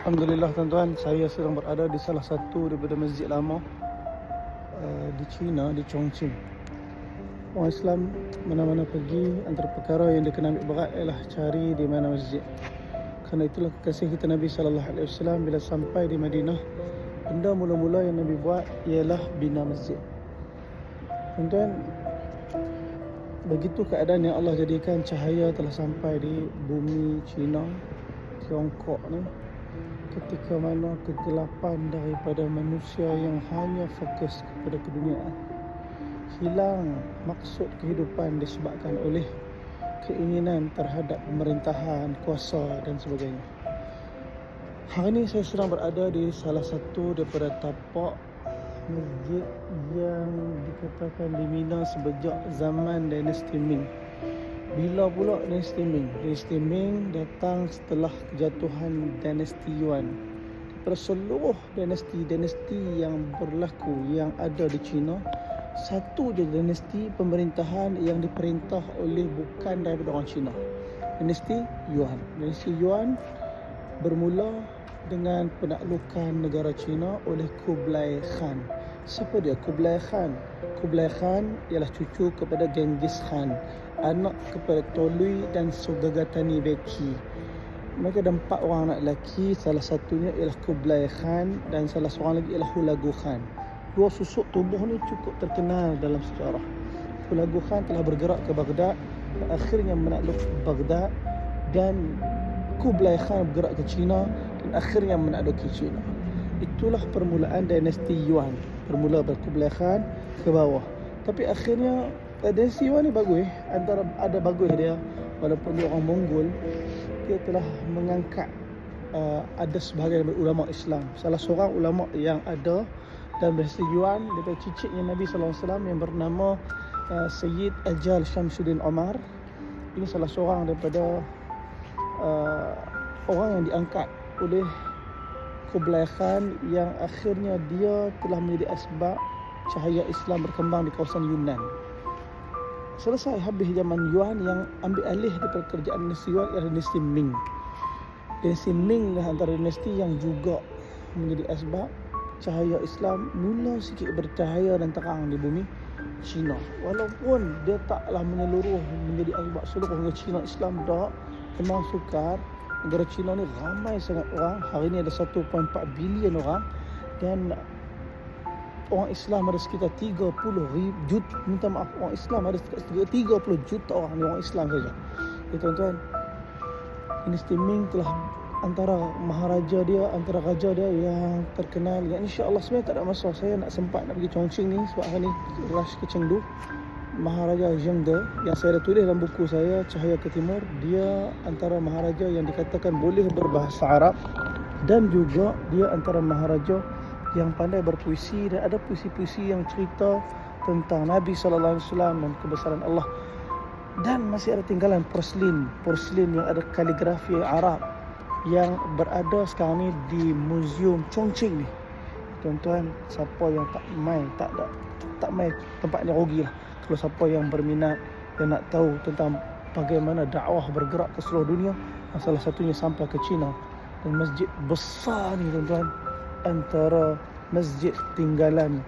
Alhamdulillah tuan-tuan, saya sedang berada di salah satu daripada masjid lama di China, di Chongqing. Orang Islam mana-mana pergi, antara perkara yang dia kena ambil berat ialah cari di mana masjid. Kerana itulah kekasih kita Nabi SAW bila sampai di Madinah, benda mula-mula yang Nabi buat ialah bina masjid. Tuan-tuan, begitu keadaan yang Allah jadikan cahaya telah sampai di bumi China, Tiongkok ni, ketika mana kegelapan daripada manusia yang hanya fokus kepada keduniaan, hilang maksud kehidupan disebabkan oleh keinginan terhadap pemerintahan, kuasa dan sebagainya. Hari ini saya sedang berada di salah satu daripada tapak masjid yang dikatakan dibina sejak zaman dinasti Ming. Bila pula dinasti Ming? Dinasti Ming datang setelah kejatuhan dinasti Yuan. Daripada seluruh dinasti yang berlaku yang ada di China, satu je dinasti pemerintahan yang diperintah oleh bukan daripada orang Cina. Dinasti Yuan. Dinasti Yuan bermula dengan penaklukan negara China oleh Kublai Khan. Siapa dia Kublai Khan? Kublai Khan ialah cucu kepada Genghis Khan, anak kepada Tolui dan Sugagatani Beki. Mereka ada 4 orang anak lelaki, salah satunya ialah Kublai Khan dan salah seorang lagi ialah Hulagu Khan. Dua susuk tubuh ni cukup terkenal dalam sejarah. Hulagu Khan telah bergerak ke Baghdad dan akhirnya menakluk Baghdad, dan Kublai Khan bergerak ke China dan akhirnya menakluki China. Itulah permulaan dinasti Yuan. Bermula dari Kublai Khan ke bawah. Tapi akhirnya dinasti Yuan ni bagus. Antara ada bagus dia, walaupun dia orang Mongol, dia telah mengangkat ada sebahagian ulama Islam. Salah seorang ulama yang ada dalam dinasti Yuan daripada cicitnya Nabi SAW yang bernama Sayyid Ajal Syamsuddin Omar. Ini salah seorang daripada orang yang diangkat oleh Kublai Khan yang akhirnya dia telah menjadi asbab cahaya Islam berkembang di kawasan Yunnan. Selesai habis zaman Yuan, yang ambil alih daripada kerajaan dinasti Yuan ialah dinasti Ming. Dinasti Ming adalah antara dinasti yang juga menjadi asbab cahaya Islam mula sikit bercahaya dan terang di bumi China. Walaupun dia taklah menyeluruh menjadi asbab seluruh China Islam, tak, memang sukar. Negara China ni ramai sangat orang. Hari ni ada 1.4 bilion orang, dan orang Islam ada sekitar 30 juta. Minta maaf, orang Islam ada sekitar 30 juta orang ni, orang Islam saja. Ya tuan-tuan, dinasti Ming telah antara maharaja dia, antara raja dia yang terkenal, yang insya-Allah sebenarnya tak ada masa saya nak sempat nak pergi Chongqing ni sebab hari ni rush ke Chengdu. Maharaja Zhengde yang saya dah tulis dalam buku saya Cahaya ke Timur, dia antara maharaja yang dikatakan boleh berbahasa Arab, dan juga dia antara maharaja yang pandai berpuisi, dan ada puisi-puisi yang cerita tentang Nabi SAW dan kebesaran Allah. Dan masih ada tinggalan porselin yang ada kaligrafi Arab yang berada sekarang ni di Museum Chongqing ni. Tuan-tuan, siapa yang tak mai tempat ni rugi lah. Kalau siapa yang berminat dan nak tahu tentang bagaimana dakwah bergerak ke seluruh dunia, salah satunya sampai ke China. Dan masjid besar ni tuan-tuan, antara masjid tinggalan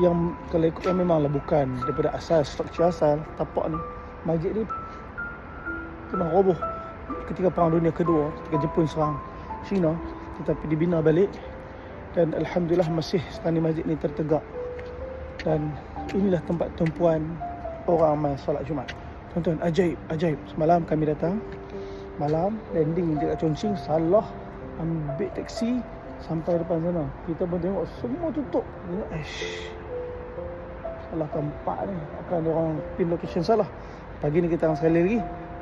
yang kalau ikutkan memanglah bukan daripada asal, struktur asal tapak ni. Masjid ni kena roboh ketika Perang Dunia Kedua, ketika Jepun serang China, tetapi dibina balik, dan alhamdulillah masih sekarang ni masjid ni tertegak. Dan inilah tempat tumpuan orang ramai solat Jumaat. Tuan-tuan, ajaib. Semalam kami datang, malam landing dekat Chongqing, salah ambil taksi sampai depan sana. Kita pun tengok semua tutup. Salah tempat ni, akan orang pin location salah. Pagi ni kita orang sekali lagi,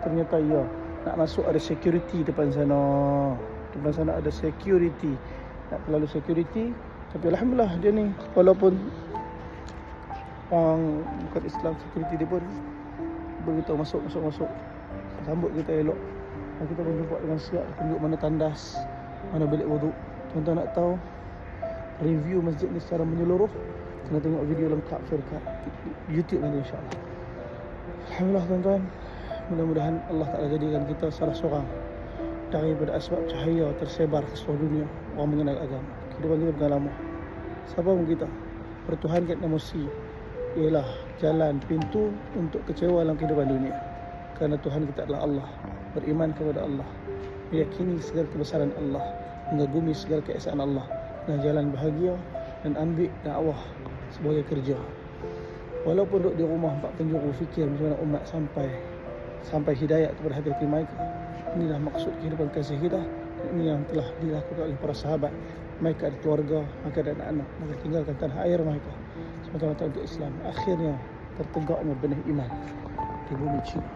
ternyata ya, nak masuk ada security depan sana. Depan sana ada security, nak terlalu security. Tapi alhamdulillah dia ni, walaupun orang bukan Islam, security dia pun beritahu masuk. Sambut kita elok. Dan kita pun jumpa dengan siap, tunjuk mana tandas, mana bilik wuduk. Tuan-tuan nak tahu review masjid ni secara menyeluruh, kena tengok video lengkap saya dekat YouTube nanti insya-Allah. Alhamdulillah tuan-tuan, mudah-mudahan Allah Ta'ala jadikan kita salah seorang daripada asbab cahaya tersebar ke seluruh dunia orang mengenal agama. Kehidupan kita bukan lama. Siapa pun kita, pertuhankan emosi ialah jalan pintu untuk kecewa dalam kehidupan dunia. Kerana Tuhan kita adalah Allah. Beriman kepada Allah, meyakini segala kebesaran Allah, mengagumi segala keesaan Allah, dan jalan bahagia dan ambil dakwah sebagai kerja. Walaupun duduk di rumah 4 penjuru fikir macam mana umat sampai hidayat kepada hati-hati mereka. Inilah maksud kehidupan kasih kita. Ini yang telah dilakukan oleh para sahabat. Mereka ada keluarga, mereka ada anak-anak, mereka tinggalkan tanah air mereka semata-mata untuk Islam. Akhirnya tertegaknya benih iman di bumi Cina.